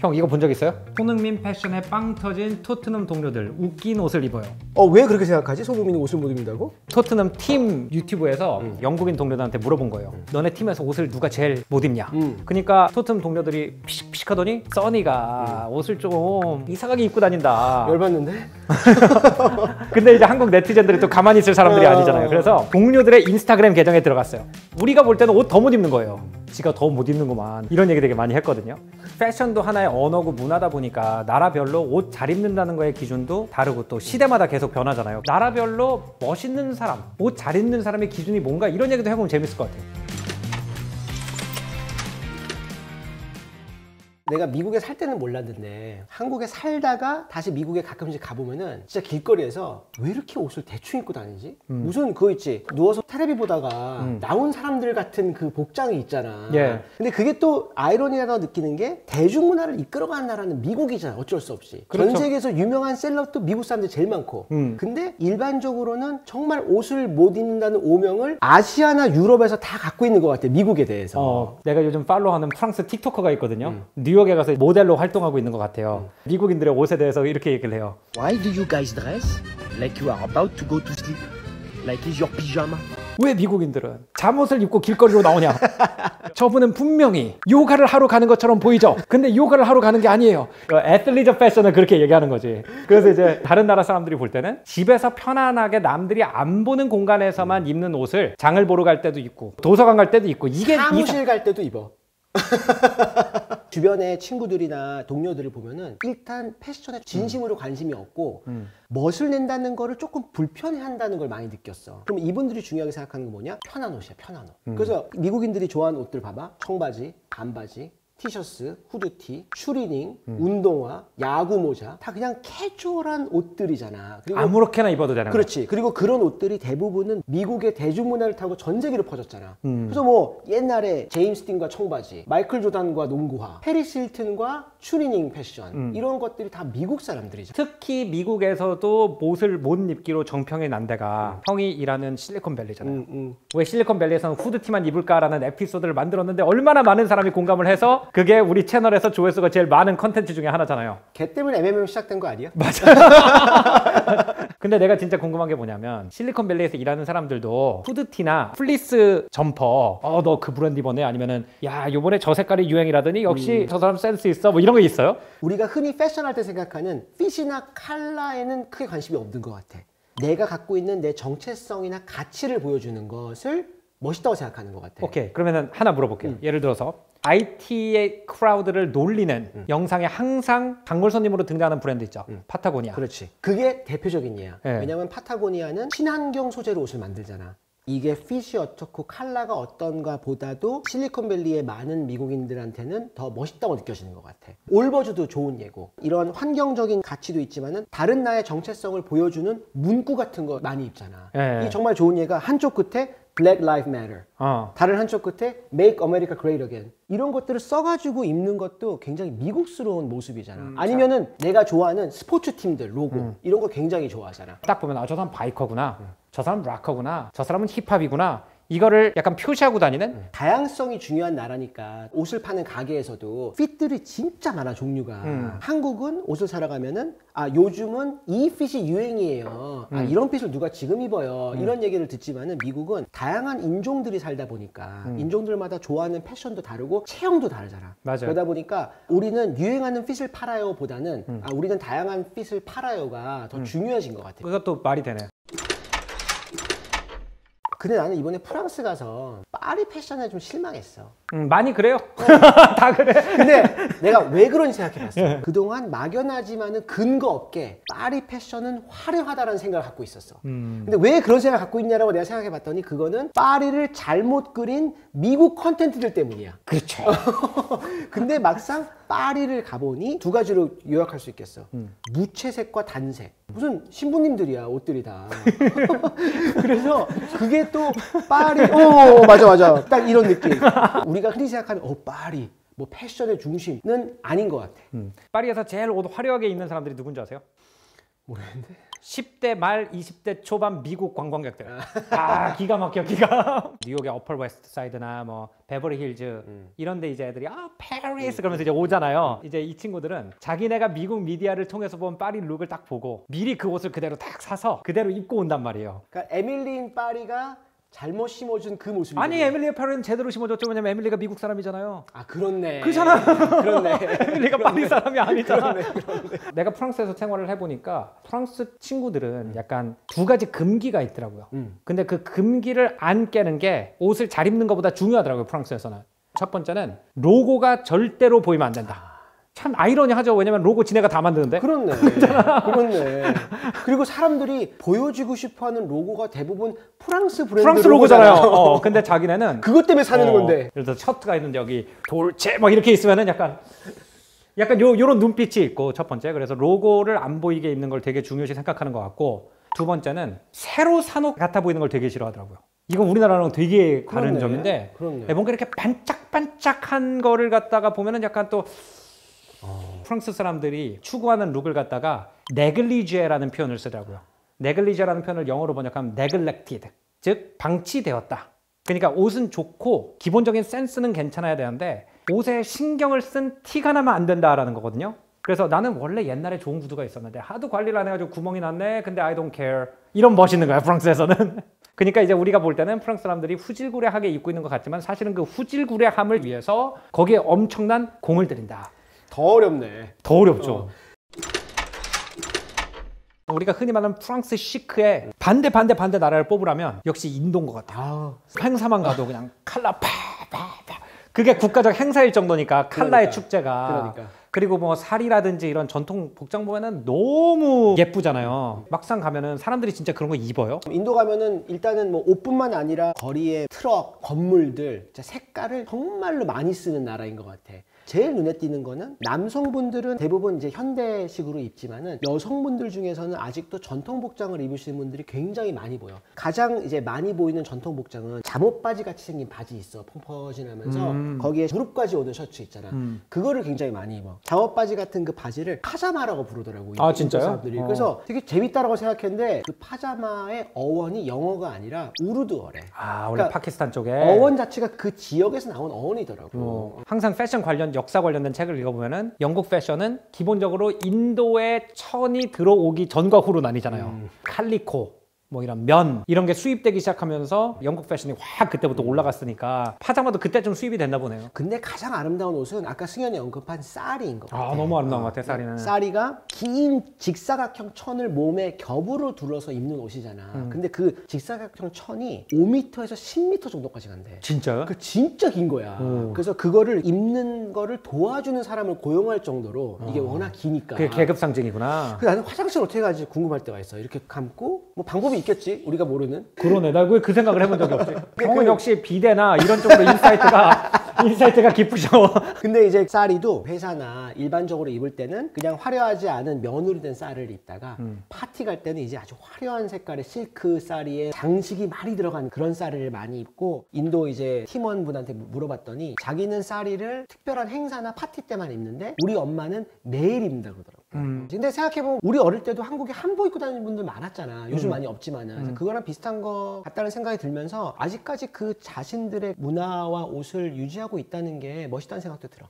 형 이거 본 적 있어요? 손흥민 패션에 빵 터진 토트넘 동료들 웃긴 옷을 입어요. 왜 그렇게 생각하지? 손흥민이 옷을 못 입는다고? 토트넘 팀 유튜브에서 영국인 동료들한테 물어본 거예요. 너네 팀에서 옷을 누가 제일 못 입냐? 그러니까 토트넘 동료들이 피식피식 하더니 써니가 옷을 좀 이상하게 입고 다닌다. 열받는데? 근데 이제 한국 네티즌들이 또 가만히 있을 사람들이 아니잖아요. 그래서 동료들의 인스타그램 계정에 들어갔어요. 우리가 볼 때는 옷 더 못 입는 거예요. 지가 더 못 입는구만. 이런 얘기 되게 많이 했거든요. 패션도 하나의 언어고 문화다 보니까 나라별로 옷 잘 입는다는 거의 기준도 다르고 또 시대마다 계속 변하잖아요. 나라별로 멋있는 사람, 옷 잘 입는 사람의 기준이 뭔가 이런 얘기도 해보면 재밌을 것 같아요. 내가 미국에 살 때는 몰랐는데 한국에 살다가 다시 미국에 가끔씩 가보면은 진짜 길거리에서 왜 이렇게 옷을 대충 입고 다니지? 무슨 그거 있지? 누워서 텔레비 보다가 나온 사람들 같은 그 복장이 있잖아. 예. 근데 그게 또 아이러니하다고 느끼는 게 대중문화를 이끌어가는 나라는 미국이잖아. 어쩔 수 없이. 그렇죠. 전 세계에서 유명한 셀럽도 미국 사람들이 제일 많고. 근데 일반적으로는 정말 옷을 못 입는다는 오명을 아시아나 유럽에서 다 갖고 있는 것 같아. 미국에 대해서. 내가 요즘 팔로우하는 프랑스 틱토커가 있거든요. 뉴욕에 가서 모델로 활동하고 있는 것 같아요. 미국인들의 옷에 대해서 이렇게 얘기를 해요. Why do you guys dress like you are about to go to sleep? Like it's your pyjama? 왜 미국인들은 잠옷을 입고 길거리로 나오냐? 저분은 분명히 요가를 하러 가는 것처럼 보이죠? 근데 요가를 하러 가는 게 아니에요. 애틀리저 패션을 그렇게 얘기하는 거지. 그래서 이제 다른 나라 사람들이 볼 때는 집에서 편안하게 남들이 안 보는 공간에서만 입는 옷을 장을 보러 갈 때도 있고 도서관 갈 때도 있고 이게 사무실 갈 때도 입어. 주변의 친구들이나 동료들을 보면은 일단 패션에 진심으로 관심이 없고 멋을 낸다는 거를 조금 불편해한다는 걸 많이 느꼈어. 그럼 이분들이 중요하게 생각하는 건 뭐냐? 편한 옷이야, 편한 옷. 그래서 미국인들이 좋아하는 옷들 봐봐. 청바지, 반바지, 티셔츠, 후드티, 추리닝, 운동화, 야구 모자 다 그냥 캐주얼한 옷들이잖아. 그리고 아무렇게나 입어도 되는 거야. 그렇지. 그리고 그런 옷들이 대부분은 미국의 대중문화를 타고 전 세계로 퍼졌잖아. 그래서 뭐 옛날에 제임스 딘과 청바지, 마이클 조단과 농구화, 페리스 힐튼과 추리닝 패션 이런 것들이 다 미국 사람들이잖아. 특히 미국에서도 옷을 못 입기로 정평이 난 데가 형이 일하는 실리콘밸리잖아요. 왜 실리콘밸리에서는 후드티만 입을까라는 에피소드를 만들었는데 얼마나 많은 사람이 공감을 해서 그게 우리 채널에서 조회수가 제일 많은 컨텐츠 중에 하나잖아요. 걔 때문에 MMM 시작된 거 아니야? 맞아. 근데 내가 진짜 궁금한 게 뭐냐면 실리콘밸리에서 일하는 사람들도 후드티나 플리스 점퍼 너 그 브랜드 입었네 아니면은 야 요번에 저 색깔이 유행이라더니 역시 저 사람 센스 있어 뭐 이런 거 있어요? 우리가 흔히 패션할 때 생각하는 핏이나 컬러에는 크게 관심이 없는 것 같아. 내가 갖고 있는 내 정체성이나 가치를 보여주는 것을 멋있다고 생각하는 것 같아. 오케이 그러면은 하나 물어볼게요. 예를 들어서 IT의 크라우드를 놀리는 영상에 항상 단골 손님으로 등장하는 브랜드 있죠. 파타고니아. 그렇지. 그게 대표적인 예야. 네. 왜냐면 파타고니아는 친환경 소재로 옷을 만들잖아. 이게 핏이 어떻고 컬러가 어떤가 보다도 실리콘밸리의 많은 미국인들한테는 더 멋있다고 느껴지는 것 같아. 올버즈도 좋은 예고. 이런 환경적인 가치도 있지만은 다른 나의 정체성을 보여주는 문구 같은 거 많이 입잖아. 네. 이게 정말 좋은 예가 한쪽 끝에 Black Lives Matter. 다른 한쪽 끝에 Make America Great Again. 이런 것들을 써가지고 입는 것도 굉장히 미국스러운 모습이잖아. 아니면은 내가 좋아하는 스포츠 팀들 로고 이런 거 굉장히 좋아하잖아. 딱 보면 저 사람 바이커구나. 저 사람 락커구나. 저 사람은 힙합이구나. 이거를 약간 표시하고 다니는? 다양성이 중요한 나라니까 옷을 파는 가게에서도 핏들이 진짜 많아 종류가. 한국은 옷을 사러 가면은 요즘은 이 핏이 유행이에요. 이런 핏을 누가 지금 입어요. 이런 얘기를 듣지만은 미국은 다양한 인종들이 살다 보니까 인종들마다 좋아하는 패션도 다르고 체형도 다르잖아. 맞아요. 그러다 보니까 우리는 유행하는 핏을 팔아요 보다는 우리는 다양한 핏을 팔아요가 더 중요해진 것 같아요. 그것도 말이 되네. 근데 나는 이번에 프랑스 가서 파리 패션에 좀 실망했어. 많이 그래요. 다 그래. 근데 내가 왜 그런지 생각해봤어. 그동안 막연하지만은 근거 없게 파리 패션은 화려하다라는 생각을 갖고 있었어. 근데 왜 그런 생각을 갖고 있냐라고 내가 생각해봤더니 그거는 파리를 잘못 그린 미국 컨텐츠들 때문이야. 그렇죠. 근데 막상 파리를 가보니 두 가지로 요약할 수 있겠어. 무채색과 단색. 무슨 신부님들이야 옷들이 다. 그래서 그게 또 파리 맞아 딱 이런 느낌. 우리가 흔히 생각하면 파리 뭐 패션의 중심은 아닌 것 같아. 파리에서 제일 옷 화려하게 입는 사람들이 누군지 아세요? 모르겠는데 10대 말 20대 초반 미국 관광객들. 아 기가 막혀 기가. 뉴욕의 어퍼 웨스트 사이드나 뭐 베버리 힐즈 이런데 이제 애들이 파리스 그러면서 이제 오잖아요. 이제 이 친구들은 자기네가 미국 미디어를 통해서 본 파리 룩을 딱 보고 미리 그 옷을 그대로 딱 사서 그대로 입고 온단 말이에요. 그러니까 에밀리 인 파리가 잘못 심어준 그 모습이. 아니 에밀리 파리는 제대로 심어줬죠. 왜냐면 에밀리가 미국 사람이잖아요. 아 그렇네. 그잖아. 그렇네. 에밀리가 파리 사람이 아니잖아. 그렇네. 내가 프랑스에서 생활을 해보니까 프랑스 친구들은 약간 두 가지 금기가 있더라고요. 근데 그 금기를 안 깨는 게 옷을 잘 입는 것보다 중요하더라고요. 프랑스에서는. 첫 번째는 로고가 절대로 보이면 안 된다. 참 아이러니하죠. 왜냐면 로고 지네가 다 만드는데. 그렇네. 그렇네. 그리고 사람들이 보여주고 싶어하는 로고가 대부분 프랑스 브랜드 프랑스 로고잖아요. 근데 자기네는 그것 때문에 사는 건데. 예를 들어 셔츠가 있는데 여기 돌체 막 이렇게 있으면은 약간 요런 눈빛이 있고 첫 번째. 그래서 로고를 안 보이게 입는 걸 되게 중요시 생각하는 것 같고 두 번째는 새로 산 옷 같아 보이는 걸 되게 싫어하더라고요. 이건 우리나라랑 되게 다른 그렇네. 점인데 그렇네. 뭔가 이렇게 반짝반짝한 거를 갖다가 보면은 약간 또 프랑스 사람들이 추구하는 룩을 갖다가 네글리제라는 표현을 쓰더라고요. 네글리제라는 표현을 영어로 번역하면 neglected, 즉 방치되었다. 그러니까 옷은 좋고 기본적인 센스는 괜찮아야 되는데 옷에 신경을 쓴 티가 나면 안 된다라는 거거든요. 그래서 나는 원래 옛날에 좋은 구두가 있었는데 하도 관리를 안 해가지고 구멍이 났네. 근데 I don't care. 이런 멋있는 거야 프랑스에서는. 그러니까 이제 우리가 볼 때는 프랑스 사람들이 후질구레하게 입고 있는 것 같지만 사실은 그 후질구레함을 위해서 거기에 엄청난 공을 들인다. 더 어렵네. 더 어렵죠. 우리가 흔히 말하는 프랑스 시크의 반대 나라를 뽑으라면 역시 인도인 것 같아요. 행사만 가도 그냥 칼라 파파파 그게 국가적 행사일 정도니까 칼라의 축제가. 그리고 뭐 살이라든지 이런 전통 복장 보면은 너무 예쁘잖아요. 막상 가면은 사람들이 진짜 그런 거 입어요? 인도 가면은 일단은 뭐 옷뿐만 아니라 거리에 트럭, 건물들 진짜 색깔을 정말로 많이 쓰는 나라인 것 같아. 제일 눈에 띄는 거는 남성분들은 대부분 이제 현대식으로 입지만은 여성분들 중에서는 아직도 전통 복장을 입으시는 분들이 굉장히 많이 보여. 가장 이제 많이 보이는 전통 복장은 잠옷 바지 같이 생긴 바지 있어. 펑퍼진하면서 거기에 무릎까지 오는 셔츠 있잖아. 그거를 굉장히 많이 입어. 잠옷 바지 같은 그 바지를 파자마라고 부르더라고. 아 진짜요? 사람들이. 그래서 되게 재밌다라고 생각했는데 그 파자마의 어원이 영어가 아니라 우르드어래. 아 원래 그러니까 파키스탄 쪽에 어원 자체가 그 지역에서 나온 어원이더라고. 항상 패션 관련 역사 관련된 책을 읽어보면은 영국 패션은 기본적으로 인도의 천이 들어오기 전과 후로 나뉘잖아요. 칼리코 뭐 이런 면 이런 게 수입되기 시작하면서 영국 패션이 확 그때부터 올라갔으니까 파자마도 그때 좀 수입이 됐나 보네요. 근데 가장 아름다운 옷은 아까 승현이 언급한 사리인 것 같아. 아 너무 아름다운 것 같아 사리는. 사리가 긴 직사각형 천을 몸에 겹으로 둘러서 입는 옷이잖아. 근데 그 직사각형 천이 5m에서 10m 정도까지 간대. 진짜요? 그 진짜 긴 거야. 그래서 그거를 입는 거를 도와주는 사람을 고용할 정도로 이게 워낙 기니까. 그게 계급 상징이구나. 나는 화장실 어떻게 가지 궁금할 때가 있어. 이렇게 감고 뭐 방법이 있겠지 우리가 모르는. 그러네. 나 왜 그 생각을 해본 적이 없지. 형은 역시 비대나 이런 쪽으로 인사이트가 깊으셔. 근데 이제 쌀이도 회사나 일반적으로 입을 때는 그냥 화려하지 않은 면으로 된 쌀을 입다가 파티 갈 때는 이제 아주 화려한 색깔의 실크 쌀이에 장식이 많이 들어간 그런 쌀을 많이 입고 인도 이제 팀원분한테 물어봤더니 자기는 쌀이를 특별한 행사나 파티 때만 입는데 우리 엄마는 매일 입는다 그러더라고. 근데 생각해보면 우리 어릴 때도 한국에 한복 입고 다니는 분들 많았잖아. 요즘 많이 없지만은. 그거랑 비슷한 거 같다는 생각이 들면서 아직까지 그 자신들의 문화와 옷을 유지하고 있다는 게 멋있다는 생각도 들어.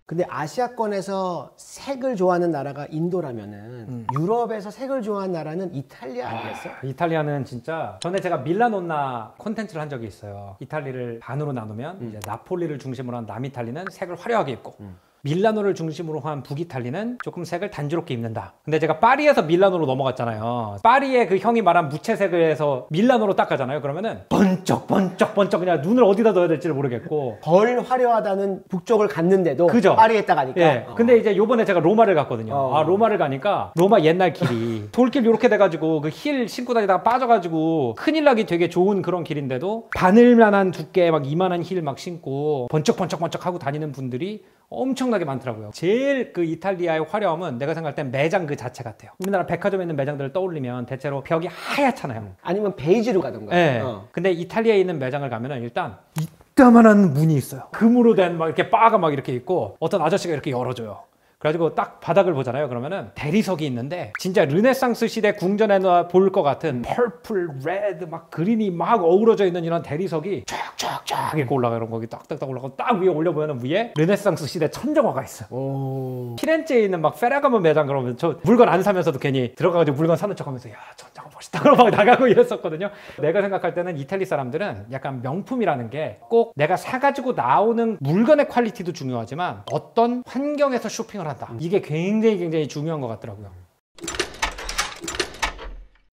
근데 아시아권에서 색을 좋아하는 나라가 인도라면은 유럽에서 색을 좋아하는 나라는 이탈리아 아니겠어? 이탈리아는 진짜 전에 제가 밀라노나 콘텐츠를 한 적이 있어요. 이탈리를 반으로 나누면 이제 나폴리를 중심으로 한 남이탈리는 색을 화려하게 입고 밀라노를 중심으로 한 북이탈리는 조금 색을 단조롭게 입는다. 근데 제가 파리에서 밀라노로 넘어갔잖아요. 파리의 그 형이 말한 무채색을 해서 밀라노로 딱 가잖아요. 그러면은 번쩍 그냥 눈을 어디다 넣어야 될지를 모르겠고 덜 화려하다는 북쪽을 갔는데도 그죠? 파리에 딱 가니까. 예. 근데 이제 요번에 제가 로마를 갔거든요. 로마를 가니까 로마 옛날 길이 돌길 요렇게 돼가지고 그 힐 신고 다니다가 빠져가지고 큰일 나기 되게 좋은 그런 길인데도 바늘만한 두께 막 이만한 힐 막 신고 번쩍 하고 다니는 분들이 엄청나게 많더라고요. 제일 그 이탈리아의 화려함은 내가 생각할 땐 매장 그 자체 같아요. 우리나라 백화점에 있는 매장들을 떠올리면 대체로 벽이 하얗잖아요. 아니면 베이지로 가던가. 네. 근데 이탈리아에 있는 매장을 가면은 일단 이따만한 문이 있어요. 금으로 된 막 이렇게 바가 막 이렇게 있고 어떤 아저씨가 이렇게 열어줘요. 그래가지고 딱 바닥을 보잖아요. 그러면은 대리석이 있는데 진짜 르네상스 시대 궁전에나 볼 것 같은 펄플, 레드, 막 그린이 막 어우러져 있는 이런 대리석이 쫙쫙쫙 이렇게 올라가요. 거기 딱딱딱 올라가고 딱 위에 올려보면 위에 르네상스 시대 천정화가 있어. 오. 피렌체에 있는 막 페라가모 매장 그러면 저 물건 안 사면서도 괜히 들어가가지고 물건 사는 척하면서 야 천장화 멋있다 그러고 막 나가고 이랬었거든요. 내가 생각할 때는 이탈리 사람들은 약간 명품이라는 게 꼭 내가 사가지고 나오는 물건의 퀄리티도 중요하지만 어떤 환경에서 쇼핑을 한다. 이게 굉장히 중요한 것 같더라고요.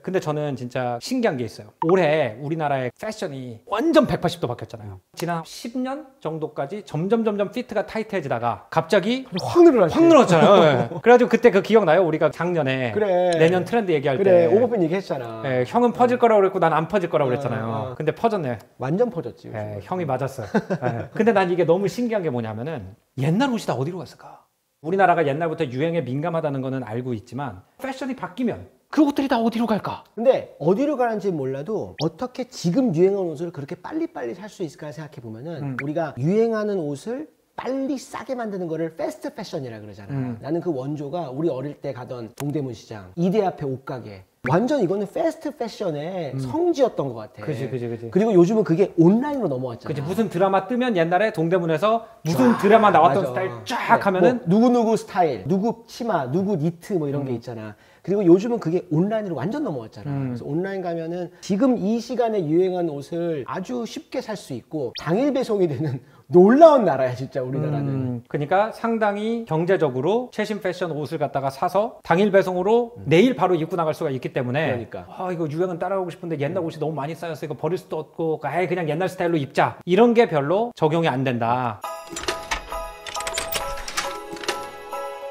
근데 저는 진짜 신기한 게 있어요. 올해 우리나라의 패션이 완전 180도 바뀌었잖아요. 지난 10년 정도까지 점점 피트가 타이트해지다가 갑자기 확 늘어났지. 확 늘었잖아요. 네. 그래가지고 그때 그 기억나요? 우리가 작년에 그래. 내년 트렌드 얘기할 그래. 때 오버핀 얘기했잖아. 네, 형은 퍼질 거라고 그랬고 난 안 퍼질 거라고 그랬잖아요. 어. 근데 퍼졌네. 완전 퍼졌지. 네, 형이 맞았어요. 네. 근데 난 이게 너무 신기한 게 뭐냐면은 옛날 옷이 다 어디로 갔을까? 우리나라가 옛날부터 유행에 민감하다는 거는 알고 있지만 패션이 바뀌면 그 옷들이 다 어디로 갈까? 근데 어디로 가는지 몰라도 어떻게 지금 유행하는 옷을 그렇게 빨리빨리 살 수 있을까 생각해 보면은 우리가 유행하는 옷을 빨리 싸게 만드는 거를 패스트 패션이라 그러잖아. 나는 그 원조가 우리 어릴 때 가던 동대문 시장, 이대 앞에 옷가게. 완전 이거는 패스트 패션의 성지였던 것 같아. 그지. 그리고 요즘은 그게 온라인으로 넘어왔잖아. 그치, 무슨 드라마 뜨면 옛날에 동대문에서 무슨 드라마 나왔던 맞아. 스타일 쫙 하면은 뭐 누구누구 스타일, 누구 치마, 누구 니트 뭐 이런 게 있잖아. 그리고 요즘은 그게 온라인으로 완전 넘어왔잖아. 그래서 온라인 가면은 지금 이 시간에 유행한 옷을 아주 쉽게 살 수 있고 당일 배송이 되는 놀라운 나라야 진짜 우리나라는. 그러니까 상당히 경제적으로 최신 패션 옷을 갖다가 사서 당일 배송으로 내일 바로 입고 나갈 수가 있기 때문에 그러니까. 아 이거 유행은 따라가고 싶은데 옛날 옷이 너무 많이 쌓여서 이거 버릴 수도 없고 아예 그냥 옛날 스타일로 입자 이런 게 별로 적용이 안 된다.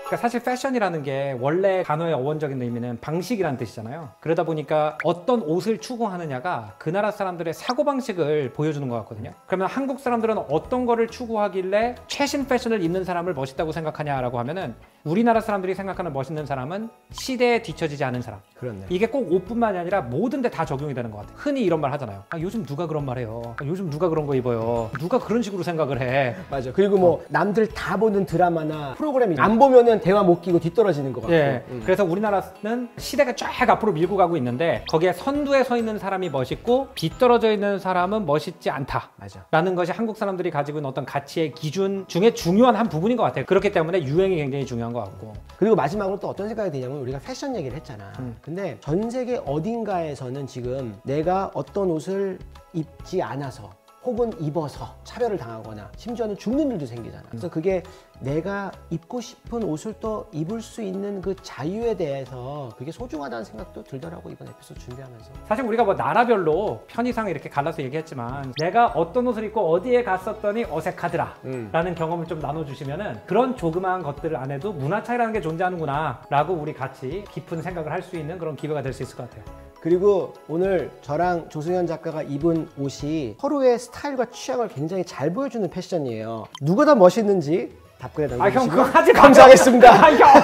그러니까 사실 패션이라는 게 원래 단어의 어원적인 의미는 방식이라는 뜻이잖아요. 그러다 보니까 어떤 옷을 추구하느냐가 그 나라 사람들의 사고방식을 보여주는 것 같거든요. 그러면 한국 사람들은 어떤 거를 추구하길래 최신 패션을 입는 사람을 멋있다고 생각하냐라고 하면은 우리나라 사람들이 생각하는 멋있는 사람은 시대에 뒤처지지 않은 사람. 그렇네. 이게 꼭 옷뿐만이 아니라 모든 데 다 적용이 되는 것 같아요. 흔히 이런 말 하잖아요. 아, 요즘 누가 그런 말 해요. 아, 요즘 누가 그런 거 입어요. 누가 그런 식으로 생각을 해. 맞아. 그리고 뭐 남들 다 보는 드라마나 프로그램이 안 보면은 대화 못 끼고 뒤떨어지는 것 같고. 예. 그래서 우리나라는 시대가 쫙 앞으로 밀고 가고 있는데 거기에 선두에 서 있는 사람이 멋있고 뒤떨어져 있는 사람은 멋있지 않다. 맞아. 라는 것이 한국 사람들이 가지고 있는 어떤 가치의 기준 중에 중요한 한 부분인 것 같아요. 그렇기 때문에 유행이 굉장히 중요한 것 같고. 그리고 마지막으로 또 어떤 생각이 드냐면 우리가 패션 얘기를 했잖아. 근데 전 세계 어딘가에서는 지금 내가 어떤 옷을 입지 않아서 혹은 입어서 차별을 당하거나 심지어는 죽는 일도 생기잖아. 그래서 그게 내가 입고 싶은 옷을 또 입을 수 있는 그 자유에 대해서 그게 소중하다는 생각도 들더라고 이번 에피소드 준비하면서. 사실 우리가 뭐 나라별로 편의상 이렇게 갈라서 얘기했지만 내가 어떤 옷을 입고 어디에 갔었더니 어색하더라 라는 경험을 좀 나눠주시면은 그런 조그마한 것들 안에도 문화 차이라는 게 존재하는구나 라고 우리 같이 깊은 생각을 할 수 있는 그런 기회가 될 수 있을 것 같아요. 그리고 오늘 저랑 조승현 작가가 입은 옷이 서로의 스타일과 취향을 굉장히 잘 보여주는 패션이에요. 누가 더 멋있는지 답글에 남겨주시고 형 그거 하지 마. 감사하겠습니다. 형.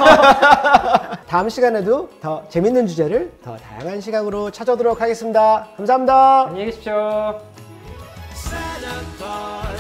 다음 시간에도 더 재밌는 주제를 더 다양한 시각으로 찾아오도록 하겠습니다. 감사합니다. 안녕히 계십시오. Santa Claus